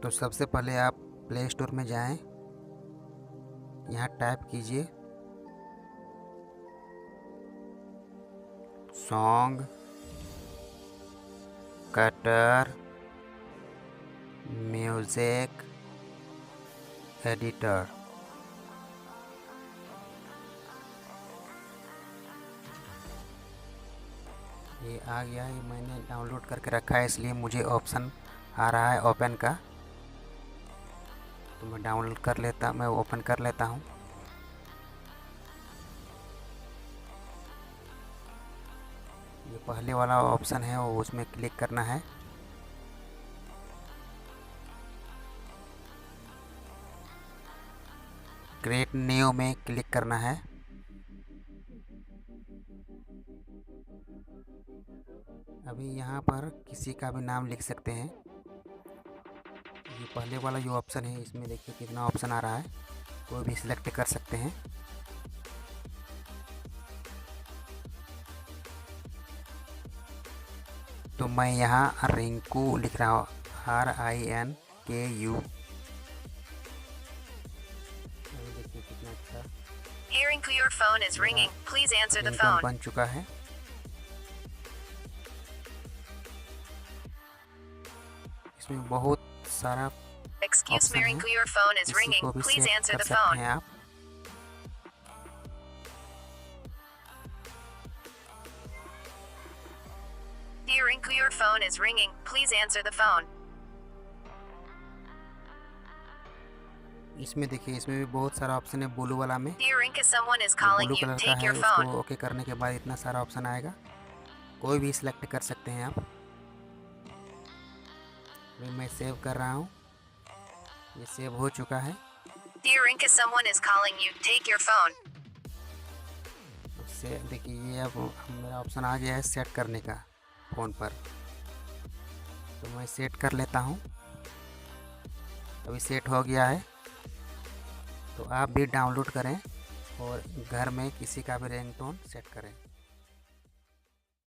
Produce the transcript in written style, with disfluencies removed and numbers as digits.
तो सबसे पहले आप प्ले स्टोर में जाएं, यहाँ टाइप कीजिए सॉन्ग कटर म्यूजिक एडिटर। ये आ गया है, मैंने डाउनलोड करके रखा है इसलिए मुझे ऑप्शन आ रहा है ओपन का। तो मैं ओपन कर लेता हूँ। ये पहले वाला ऑप्शन है वो उसमें क्लिक करना है। क्रिएट न्यू में क्लिक करना है। अभी यहाँ पर किसी का भी नाम लिख सकते हैं। ये पहले वाला जो ऑप्शन है इसमें देखिए कितना ऑप्शन आ रहा है, कोई भी सिलेक्ट कर सकते हैं। तो मैं यहाँ रिंकू लिख रहा हूँ, RINKU। देखिए कितना अच्छा Hey Rinku, your phone is ringing. Please answer the phone. बन चुका है। इसमें बहुत सारा Excuse me, ऑप्शन है, Rinku, your phone is इसी ringing. को भी Please सेट answer कर the सकते phone. हैं आप। Dear Rinku, your phone is ringing. Please answer the phone. इसमें देखिए इसमें भी बहुत सारा ऑप्शन है। ब्लू वाला में Dear Rinku, someone is calling blue you. Colour का Take है, your phone. उसको ओके करने के बाद इतना सारा ऑप्शन आएगा, कोई भी सिलेक्ट कर सकते हैं आप। अभी मैं सेव कर रहा हूँ, ये सेव हो चुका है। Dear Rinku, someone is calling you. Take your phone. उससे देखिए ये अब मेरा ऑप्शन आ गया है सेट करने का फ़ोन पर। तो मैं सेट कर लेता हूँ। अभी सेट हो गया है। तो आप भी डाउनलोड करें और घर में किसी का भी रिंगटोन सेट करें।